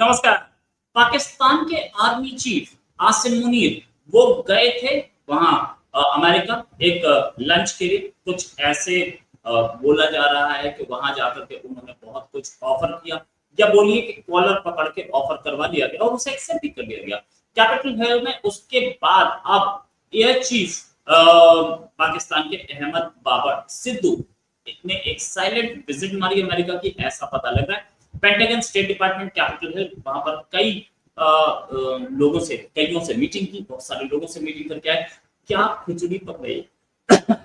नमस्कार। पाकिस्तान के army chief Asim Munir वो गए थे वहां अमेरिका एक लंच के लिए। कुछ ऐसे बोला जा रहा है कि वहां जाकर के उन्होंने बहुत कुछ ऑफर किया, या बोलिए कि कॉलर पकड़ के ऑफर करवा लिया गया और उसे एक्सेप्ट भी कर लिया गया कैपिटल हिल में। उसके बाद अब एयर चीफ पाकिस्तान के अहमद बाबर सिद्दू ने एक साइलेंट विजिट मारी अमेरिका की, ऐसा पता लग रहा है। Pentagon, state department, Capitol Hill, वहां पर कई कईयों से मीटिंग की, बहुत सारे लोगों से मीटिंग करके आए। क्या खिचड़ी पक गई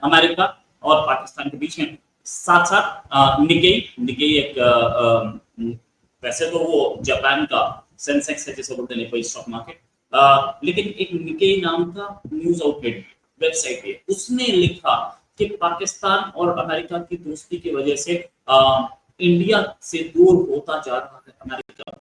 अमेरिका और पाकिस्तान के बीच में। साथ साथ निगेई एक वैसे तो वो जापान का सेंसेक्स है जिसे बोलते हैं नेपाली स्टॉक मार्केट, लेकिन एक निगेई नाम का न्यूज आउटलेट वेबसाइट है, उसने लिखा कि पाकिस्तान और अमेरिका की दोस्ती की वजह से इंडिया से दूर होता जा रहा है अमेरिका।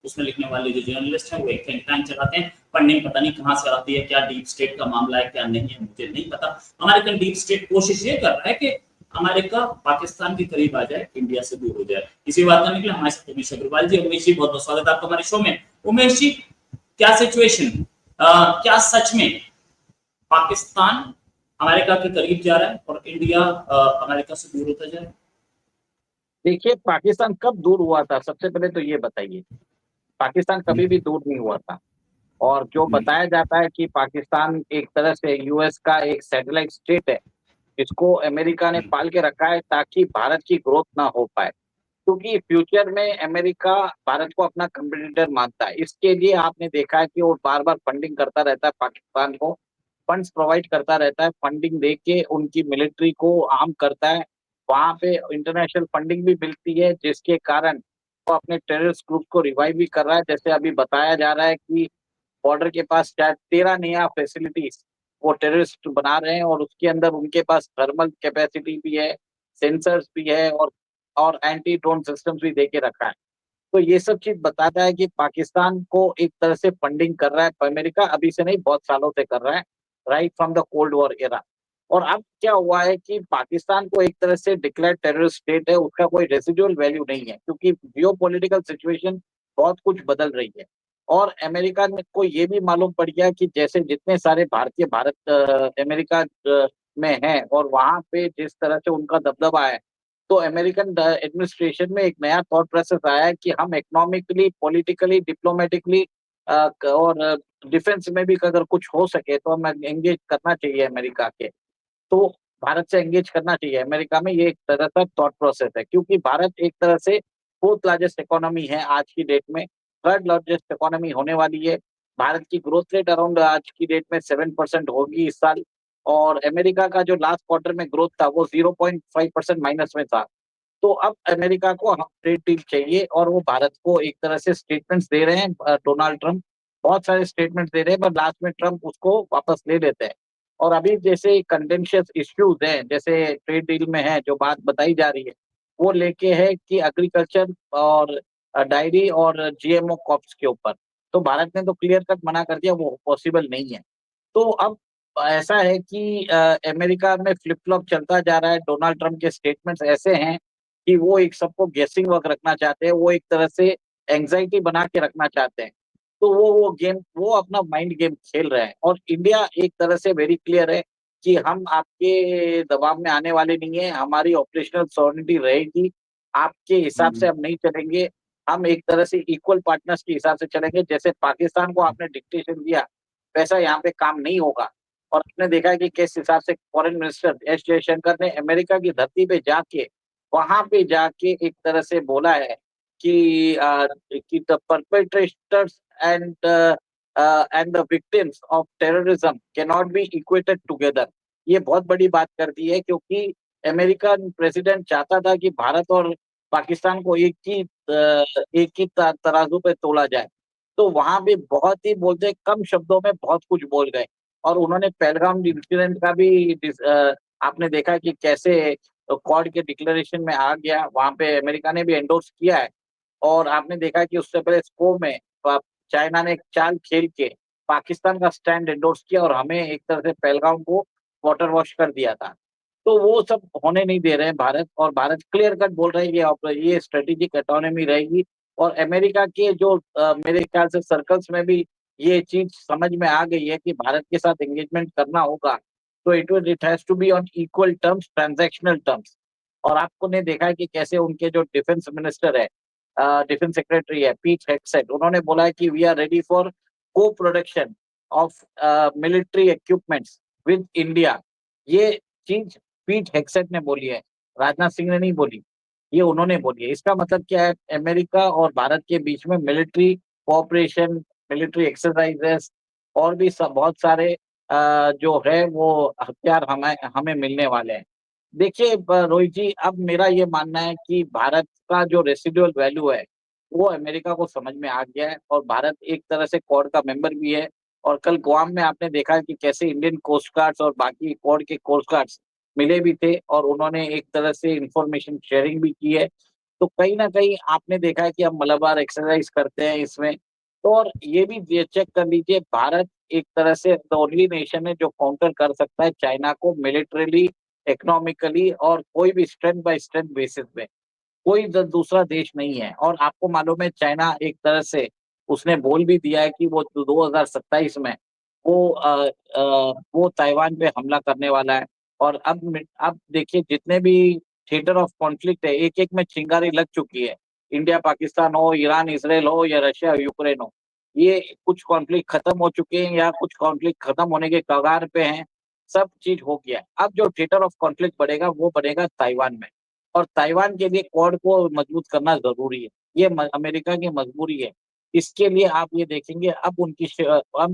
उसमें लिखने वाले जो जर्नलिस्ट हैं वो एक थिंक टैंक चलाते हैं। फंडिंग पता नहीं कहां से आती है, क्या डीप स्टेट का मामला है क्या नहीं है मुझे नहीं पता। अमेरिकन डीप स्टेट कोशिश ये कर रहा है कि अमेरिका पाकिस्तान के करीब आ जाए, इंडिया से दूर हो जाए। इसी बात करने के लिए हमारे साथ उमेश अग्रवाल जी। उमेश जी, बहुत बहुत स्वागत है आपका हमारे शो में। उमेश जी, क्या सिचुएशन, क्या सच में पाकिस्तान अमेरिका के करीब जा रहा है और इंडिया अमेरिका से दूर होता जा रहा है? देखिए, पाकिस्तान कब दूर हुआ था, सबसे पहले तो ये बताइए। पाकिस्तान कभी भी दूर नहीं हुआ था। और जो बताया जाता है कि पाकिस्तान एक तरह से यूएस का एक सैटेलाइट स्टेट है, जिसको अमेरिका ने पाल के रखा है ताकि भारत की ग्रोथ ना हो पाए, क्योंकि फ्यूचर में अमेरिका भारत को अपना कंपटीटर मानता है। इसके लिए आपने देखा है कि वो बार बार फंडिंग करता रहता है, पाकिस्तान को फंड्स प्रोवाइड करता रहता है, फंडिंग दे के उनकी मिलिट्री को आर्म करता है। वहां पे इंटरनेशनल फंडिंग भी मिलती है, जिसके कारण वो अपने टेररिस्ट ग्रुप को रिवाइव भी कर रहा है। जैसे अभी बताया जा रहा है कि बॉर्डर के पास शायद 13 नया फैसिलिटीज वो टेररिस्ट बना रहे हैं, और उसके अंदर उनके पास थर्मल कैपेसिटी भी है, सेंसर्स भी है, और एंटी ड्रोन सिस्टम्स भी देके रखा है। तो ये सब चीज बताता है कि पाकिस्तान को एक तरह से फंडिंग कर रहा है अमेरिका, अभी से नहीं बहुत सालों से कर रहा है, right from the cold war era. और अब क्या हुआ है कि पाकिस्तान को एक तरह से डिक्लेयर टेररिस्ट स्टेट है, उसका कोई रेसिडुअल वैल्यू नहीं है, क्योंकि जियोपॉलिटिकल सिचुएशन बहुत कुछ बदल रही है। और अमेरिका को ये भी मालूम पड़ गया कि जैसे जितने सारे भारतीय अमेरिका में हैं, और वहां पे जिस तरह से उनका दबदबा है, तो अमेरिकन एडमिनिस्ट्रेशन में एक नया थॉट प्रोसेस आया है कि हम इकोनॉमिकली, पॉलिटिकली, डिप्लोमेटिकली और डिफेंस में भी अगर कुछ हो सके तो हमें एंगेज करना चाहिए अमेरिका के। तो भारत से एंगेज करना चाहिए अमेरिका में, ये एक तरह का थॉट प्रोसेस है, क्योंकि भारत एक तरह से फोर्थ लार्जेस्ट इकोनॉमी है आज की डेट में, थर्ड लार्जेस्ट इकोनॉमी होने वाली है। भारत की ग्रोथ रेट अराउंड आज की डेट में 7% होगी इस साल। और अमेरिका का जो लास्ट क्वार्टर में ग्रोथ था वो 0.5% माइनस में था। तो अब अमेरिका को ट्रेड डील चाहिए, और वो भारत को एक तरह से स्टेटमेंट्स दे रहे हैं। डोनाल्ड ट्रंप बहुत सारे स्टेटमेंट्स दे रहे हैं, पर लास्ट में ट्रंप उसको वापस ले लेते हैं। और अभी जैसे कंटेंशियस इश्यूज हैं, जैसे ट्रेड डील में है जो बात बताई जा रही है, वो लेके है कि एग्रीकल्चर और डायरी और जीएमओ क्रॉप्स के ऊपर। तो भारत ने तो क्लियर कट मना कर दिया, वो पॉसिबल नहीं है। तो अब ऐसा है कि अमेरिका में फ्लिप फ्लॉप चलता जा रहा है। डोनाल्ड ट्रंप के स्टेटमेंट्स ऐसे हैं कि वो एक सबको गेसिंग वर्क रखना चाहते हैं, वो एक तरह से एंग्जाइटी बना के रखना चाहते हैं। तो वो अपना माइंड गेम खेल रहे हैं। और इंडिया एक तरह से वेरी क्लियर है कि हम आपके दबाव में आने वाले नहीं है, हमारी ऑपरेशनल सॉवरेनिटी रहेगी, आपके हिसाब से हम नहीं चलेंगे। हम एक तरह से इक्वल पार्टनर्स के हिसाब से चलेंगे। जैसे पाकिस्तान को आपने डिक्टेशन दिया, वैसा यहाँ पे काम नहीं होगा। और आपने देखा है कि किस हिसाब से फॉरेन मिनिस्टर एस जयशंकर ने अमेरिका की धरती पे जाके, वहां पे जाके एक तरह से बोला है कि the perpetrators and the victims of terrorism can not be equated together. ये बहुत बड़ी बात कर दी है, क्योंकि अमेरिकन प्रेसिडेंट चाहता था कि भारत और पाकिस्तान को एक ही तराजू पे तोला जाए। तो वहां भी बहुत ही बोलते कम शब्दों में बहुत कुछ बोल गए। और उन्होंने पहलगाम इंसिडेंट का भी आपने देखा कि कैसे क्वाड के डिक्लेरेशन में आ गया, वहां पे अमेरिका ने भी एंडोर्स किया है। और आपने देखा कि उससे पहले स्को में चाइना ने एक चाल खेल के पाकिस्तान का स्टैंड एंडोर्स किया, और हमें एक तरह से पहलगाम को वाटर वॉश कर दिया था। तो वो सब होने नहीं दे रहे हैं भारत। और भारत क्लियर कट बोल रहे हैं ये स्ट्रेटेजिक ऑटोनॉमी रहेगी, और अमेरिका के जो मेरे ख्याल से सर्कल्स में भी ये चीज समझ में आ गई है कि भारत के साथ एंगेजमेंट करना होगा तो it has to be on equal terms, transactional terms. और आपको ने देखा है कि कैसे उनके जो डिफेंस मिनिस्टर है, डिफेंस सेक्रेटरी है पीट हेग्सेट, उन्होंने बोला है कि we are ready for co production of military equipments with India. ये चीज पीट हेग्सेट ने बोली है, राजनाथ सिंह ने नहीं बोली, ये उन्होंने बोली है। इसका मतलब क्या है, अमेरिका और भारत के बीच में मिलिट्री कोऑपरेशन, मिलिट्री एक्सरसाइजेस और भी सब बहुत सारे जो है वो हथियार हमें हमें मिलने वाले हैं। देखिए रोहित जी, अब मेरा ये मानना है कि भारत का जो रेसिडुअल वैल्यू है वो अमेरिका को समझ में आ गया है और भारत एक तरह से क्वाड का मेंबर भी है। और कल गुआम में आपने देखा है कि कैसे इंडियन कोस्ट गार्ड्स और बाकी क्वाड के कोस्ट गार्ड्स मिले भी थे और उन्होंने एक तरह से इंफॉर्मेशन शेयरिंग भी की है। तो कहीं ना कहीं आपने देखा है कि हम मलाबार एक्सरसाइज करते हैं इसमें। तो और ये भी चेक कर लीजिए, भारत एक तरह से द ओनली नेशन है जो काउंटर कर सकता है चाइना को मिलिटरीली, इकोनॉमिकली और कोई भी स्ट्रेंथ बाय स्ट्रेंथ बेसिस पे। कोई दूसरा देश नहीं है। और आपको मालूम है चाइना एक तरह से उसने बोल भी दिया है कि वो 2027 में वो वो ताइवान पे हमला करने वाला है। और अब देखिए जितने भी थिएटर ऑफ कॉन्फ्लिक्ट है एक एक में चिंगारी लग चुकी है। इंडिया पाकिस्तान हो, ईरान इसराइल हो या रशिया यूक्रेन हो, ये कुछ कॉन्फ्लिक्ट खत्म हो चुके हैं या कुछ कॉन्फ्लिक्ट खत्म होने के कगार पे हैं। सब चीज हो गया है। अब जो थिएटर ऑफ कॉन्फ्लिक्ट बढ़ेगा वो बढ़ेगा ताइवान में। और ताइवान के लिए क्वाड को मजबूत करना जरूरी है, ये अमेरिका की मजबूरी है। इसके लिए आप ये देखेंगे अब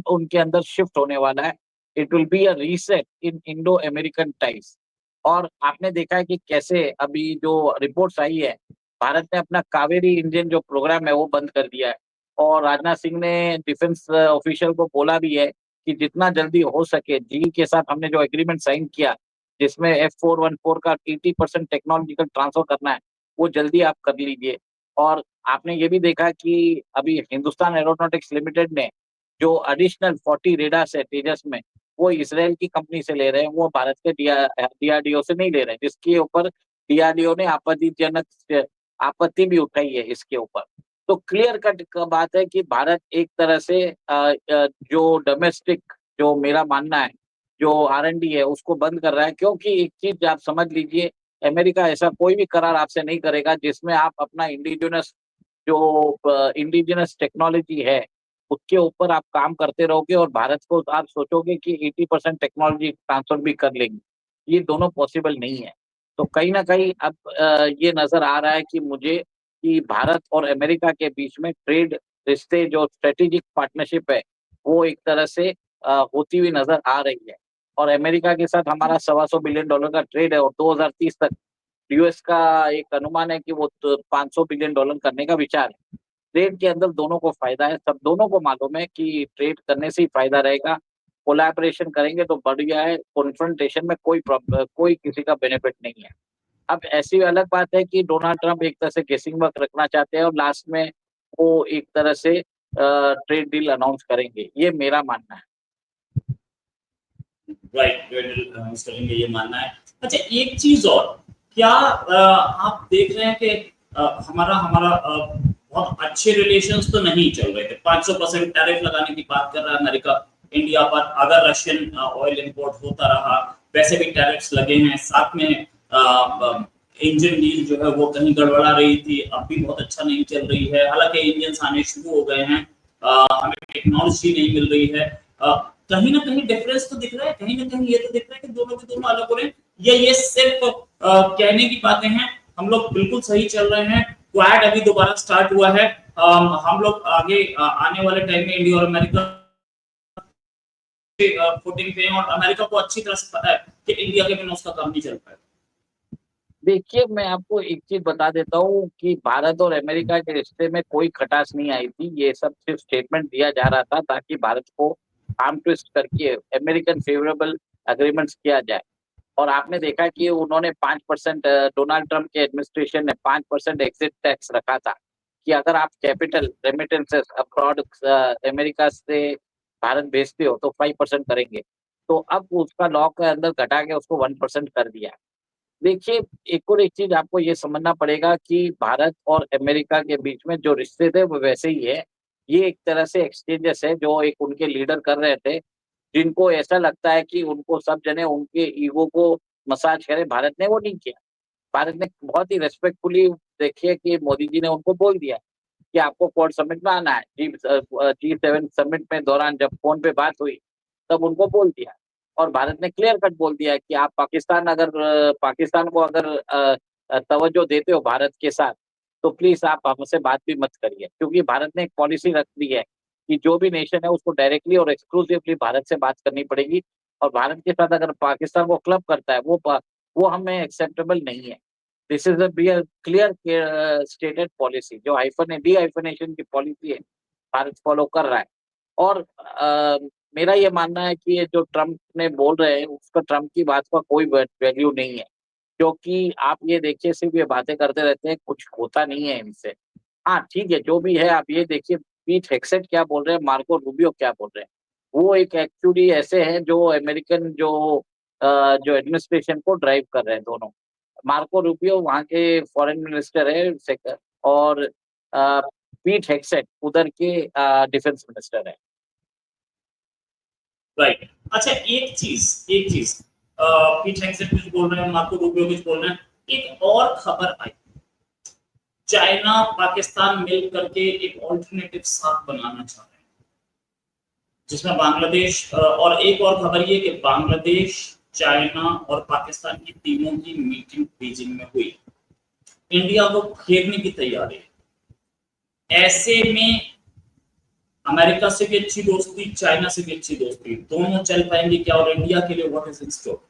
उनके अंदर शिफ्ट होने वाला है। It will be a reset in Indo American ties. और आपने देखा है कि कैसे अभी जो रिपोर्ट्स आई है, भारत ने अपना कावेरी इंजन जो प्रोग्राम है वो बंद कर दिया है। और राजनाथ सिंह ने डिफेंस ऑफिशियल को बोला भी है कि जितना जल्दी हो सके जी के साथ हमने जो एग्रीमेंट साइन किया जिसमें F414 का 80% टेक्नोलॉजिकल ट्रांसफर करना है वो जल्दी आप कर लीजिए। और आपने ये भी देखा कि अभी हिंदुस्तान एरोनॉटिक्स लिमिटेड ने जो एडिशनल 40 रेडार्स है तेजस में वो इसराइल की कंपनी से ले रहे हैं, वो भारत के डीआरडीओ से नहीं ले रहे हैं, जिसके ऊपर डीआरडीओ ने आपत्तिजनक आपत्ति भी उठाई है इसके ऊपर। तो क्लियर कट बात है कि भारत एक तरह से जो डोमेस्टिक, जो मेरा मानना है जो R&D है उसको बंद कर रहा है। क्योंकि एक चीज आप समझ लीजिए, अमेरिका ऐसा कोई भी करार आपसे नहीं करेगा जिसमें आप अपना इंडिजिनस टेक्नोलॉजी है उसके ऊपर आप काम करते रहोगे और भारत को आप सोचोगे कि 80% टेक्नोलॉजी ट्रांसफर भी कर लेंगे। ये दोनों पॉसिबल नहीं है। तो कहीं ना कहीं अब ये नजर आ रहा है कि मुझे कि भारत और अमेरिका के बीच में ट्रेड रिश्ते जो स्ट्रेटेजिक पार्टनरशिप है वो एक तरह से होती हुई नजर आ रही है। और अमेरिका के साथ हमारा $125 बिलियन का ट्रेड है और 2030 तक यूएस का एक अनुमान है कि वो $500 बिलियन करने का विचार है। ट्रेड के अंदर दोनों को फायदा है, सब दोनों को मालूम है कि ट्रेड करने से ही फायदा रहेगा। कोलैबोरेशन करेंगे तो बढ़िया है, कॉन्फ्रंटेशन में कोई किसी का बेनिफिट नहीं है। अब ऐसी अलग बात है कि डोनाल्ड ट्रंप एक तरह से गेसिंग वर्क रखना चाहते हैं और लास्ट में वो एक तरह से ट्रेड डील अनाउंस करेंगे, ये मेरा मानना है। राइट, अनाउंस करेंगे ये मानना है। अच्छा, एक चीज और, क्या आप देख रहे हैं कि हमारा हमारा बहुत अच्छे रिलेशंस तो नहीं चल रहे थे। 500% टैरिफ लगाने की बात कर रहा है अमेरिका इंडिया पर, अगर रशियन ऑयल इंपोर्ट होता रहा। वैसे भी टैरिफ्स लगे हैं, साथ में इंजन डील जो है वो कहीं गड़बड़ा रही थी, अब भी बहुत अच्छा नहीं चल रही है। हालांकि इंजन आने शुरू हो गए हैं, हमें टेक्नोलॉजी नहीं मिल रही है। कहीं ना कहीं डिफरेंस तो दिख रहा है, कहीं ना कहीं ये तो दिख रहा है कि दोनों के दोनों अलग हो रहे हैं। ये सिर्फ कहने की बातें हैं, हम लोग बिल्कुल सही चल रहे हैं। क्वाड अभी दोबारा स्टार्ट हुआ है। हम लोग आगे आने वाले टाइम में इंडिया और अमेरिका फुटिंग पे हैं और अमेरिका को अच्छी तरह से पता है कि इंडिया के बिना उसका काम नहीं चल पाएगा। देखिए मैं आपको एक चीज बता देता हूँ कि भारत और अमेरिका के रिश्ते में कोई खटास नहीं आई थी। ये सब सिर्फ स्टेटमेंट दिया जा रहा था ताकि भारत को आर्म ट्विस्ट करके अमेरिकन फेवरेबल अग्रीमेंट्स किया जाए। और आपने देखा कि उन्होंने 5%, डोनाल्ड ट्रंप के एडमिनिस्ट्रेशन ने 5% एग्जिट टैक्स रखा था कि अगर आप कैपिटल रेमिटेंसेस अब्रॉड अमेरिका से भारत भेजते हो तो 5% करेंगे। तो अब उसका लॉ के अंदर घटा के उसको 1% कर दिया। देखिए, एक और एक चीज आपको ये समझना पड़ेगा कि भारत और अमेरिका के बीच में जो रिश्ते थे वो वैसे ही है। ये एक तरह से एक्सचेंजेस है जो एक उनके लीडर कर रहे थे, जिनको ऐसा लगता है कि उनको सब जने उनके ईगो को मसाज करें। भारत ने वो नहीं किया। भारत ने बहुत ही रेस्पेक्टफुली, देखिए कि मोदी जी ने उनको बोल दिया कि आपको क्वाड समिट में आना है। G7 समिट में दौरान जब फोन पे बात हुई तब उनको बोल दिया, और भारत ने क्लियर कट बोल दिया कि आप पाकिस्तान को अगर तवज्जो देते हो भारत के साथ, तो प्लीज आप हमसे बात भी मत करिए, क्योंकि भारत ने एक पॉलिसी रख दी है कि जो भी नेशन है उसको डायरेक्टली और एक्सक्लूसिवली भारत से बात करनी पड़ेगी, और भारत के साथ अगर पाकिस्तान को क्लब करता है वो हमें एक्सेप्टेबल नहीं है। This is a clear stated policy, जो हाइफन डी हाइफनेशन की पॉलिसी है भारत फॉलो कर रहा है। और मेरा ये मानना है कि ये जो ट्रम्प ने बोल रहे हैं उसका, ट्रम्प की बात का कोई वैल्यू नहीं है, क्योंकि आप ये देखिए सिर्फ ये बातें करते रहते हैं, कुछ होता नहीं है इनसे। हाँ ठीक है, जो भी है आप ये देखिए पीट हेक्सेट क्या बोल रहे हैं, मार्को रूबियो क्या बोल रहे हैं। वो एक एक्चुअली ऐसे हैं जो अमेरिकन जो एडमिनिस्ट्रेशन को ड्राइव कर रहे हैं दोनों। मार्को रूबियो वहाँ के फॉरेन मिनिस्टर है, और पीट हेक्सेट उधर के डिफेंस मिनिस्टर है। राइट। अच्छा, एक चीज पीट हेगसेट कुछ बोल रहे हैं, मार्को रूबियो कुछ बोल रहे हैं, एक और खबर आई, चाइना पाकिस्तान मिल करके एक ऑल्टरनेटिव साथ बनाना चाह रहे हैं, जिसमें बांग्लादेश और एक और खबर ये कि बांग्लादेश, चाइना और पाकिस्तान की टीमों की मीटिंग बीजिंग में हुई, इंडिया को घेरने की तैयारी है। ऐसे में अमेरिका से भी अच्छी दोस्ती, चाइना से भी अच्छी दोस्ती, दोनों चल पाएंगे क्या, और इंडिया के लिए व्हाट इज इन स्टोर?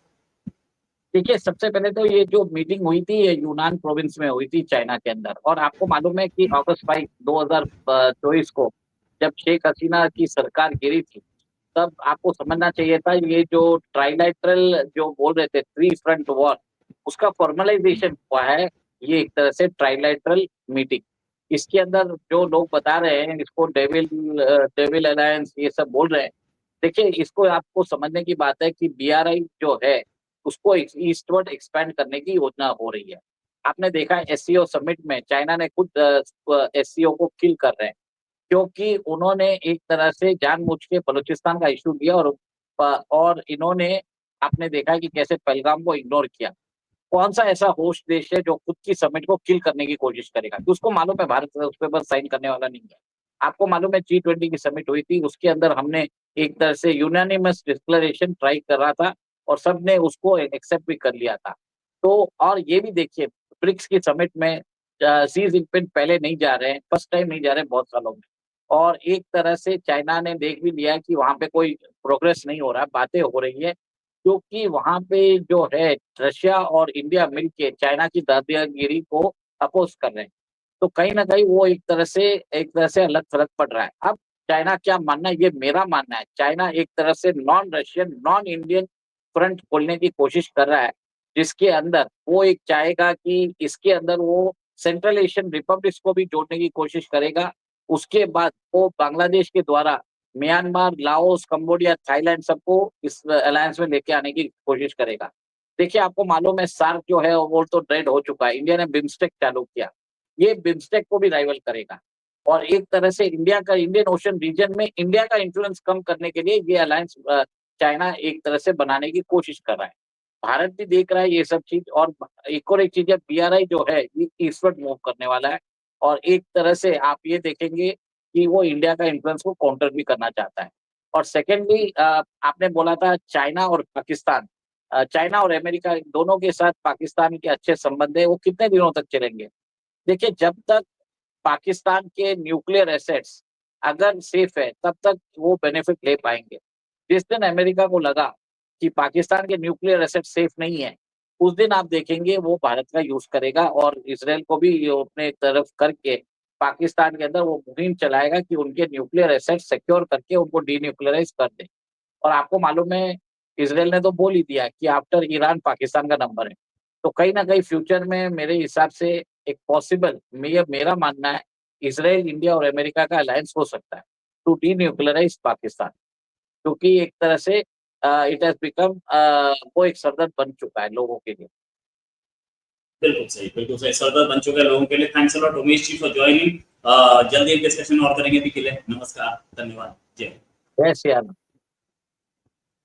देखिए, सबसे पहले तो ये जो मीटिंग हुई थी ये यूनान प्रोविंस में हुई थी चाइना के अंदर, और आपको मालूम है कि अगस्त 22 2024 को जब शेख हसीना की सरकार गिरी थी, तब आपको समझना चाहिए था ये जो ट्राइलैटरल जो बोल रहे थे, थ्री फ्रंट वॉर, उसका फॉर्मलाइजेशन हुआ है। ये एक तरह से ट्राइलैटरल मीटिंग, इसके अंदर जो लोग बता रहे हैं इसको डेविल अलायंस ये सब बोल रहे हैं। देखिए, इसको आपको समझने की बात है कि बीआरआई जो है उसको ईस्टवर्ड एक्सपैंड करने की योजना हो रही है। आपने देखा है एससीओ समिट में चाइना ने खुद एससीओ को किल कर रहे हैं, क्योंकि उन्होंने एक तरह से जानबूझ के बलूचिस्तान का इशू लिया, और इन्होंने, आपने देखा है कि कैसे पहलगाम को इग्नोर किया। कौन सा ऐसा होस्ट देश है जो खुद की समिट को किल करने की कोशिश करेगा, कि उसको मालूम है भारत उस पर बस साइन करने वाला नहीं है। आपको मालूम है G20 की समिट हुई थी, उसके अंदर हमने एक तरह से यूनानिमस डिक्लेरेशन ट्राई कर रहा था, और सबने उसको एक्सेप्ट भी कर लिया था। तो और ये भी देखिए, ब्रिक्स की समिट में सी जिनपिंग पहले नहीं जा रहे हैं, फर्स्ट टाइम नहीं जा रहे हैं बहुत सालों में, और एक तरह से चाइना ने देख भी लिया कि वहां पे कोई प्रोग्रेस नहीं हो रहा, बातें हो रही है, क्योंकि वहां पे जो है रशिया और इंडिया मिलके चाइना की दादागिरी को अपोज कर रहे हैं। तो कहीं ना कहीं वो एक तरह से अलग थलग पड़ रहा है। अब चाइना क्या मानना है, ये मेरा मानना है, चाइना एक तरह से non Russian non Indian front खोलने की कोशिश कर रहा है, जिसके अंदर वो एक चाहेगा कि इसके अंदर वो सेंट्रल एशियन रिपब्लिक्स को भी जोड़ने की कोशिश करेगा। उसके बाद वो बांग्लादेश के द्वारा म्यांमार, लाओस, कंबोडिया, थाईलैंड सबको इस अलायंस में लेके आने की कोशिश करेगा। देखिए, आपको मालूम है सार्क जो है वो तो डेड हो चुका है, इंडिया ने बिम्स्टेक चालू किया, ये बिम्स्टेक को भी राइवल करेगा, और एक तरह से इंडिया का इंडियन ओशन रीजन में इंडिया का इन्फ्लुएंस कम करने के लिए ये अलायंस चाइना एक तरह से बनाने की कोशिश कर रहा है। भारत भी देख रहा है ये सब चीज, और एक चीज है, बीआरआई जो है ये ईस्टवर्ड मूव करने वाला है, और एक तरह से आप ये देखेंगे कि वो इंडिया का इन्फ्लुएंस को काउंटर भी करना चाहता है। और सेकेंडली, आपने बोला था चाइना और पाकिस्तान, चाइना और अमेरिका दोनों के साथ पाकिस्तान के अच्छे संबंध है, वो कितने दिनों तक चलेंगे? देखिए, जब तक पाकिस्तान के न्यूक्लियर एसेट्स अगर सेफ है तब तक वो बेनिफिट ले पाएंगे। जिस दिन अमेरिका को लगा कि पाकिस्तान के न्यूक्लियर एसेट सेफ नहीं है, उस दिन आप देखेंगे वो भारत का यूज करेगा, और इसराइल को भी अपने तरफ करके पाकिस्तान के अंदर वो मुहिम चलाएगा कि उनके न्यूक्लियर एसेट सिक्योर करके उनको डीन्यूक्लियराइज कर दे। और आपको मालूम है इसराइल ने तो बोल ही दिया कि आफ्टर ईरान पाकिस्तान का नंबर है। तो कहीं ना कहीं फ्यूचर में मेरे हिसाब से एक पॉसिबल, मेरा मानना है, इसराइल, इंडिया और अमेरिका का अलायंस हो सकता है टू डीन्यूक्लियराइज पाकिस्तान, क्योंकि एक तरह से इट हैज बिकम वो एक सरदर्द बन चुका है लोगों के लिए। बिल्कुल सही सरदर्द बन चुके लोगों के लिए। Thanks a lot Umesh ji for joining. जल्दी एक डिस्कशन और करेंगे, अभी के लिए नमस्कार, धन्यवाद, जय हिंद। जय श्री राम।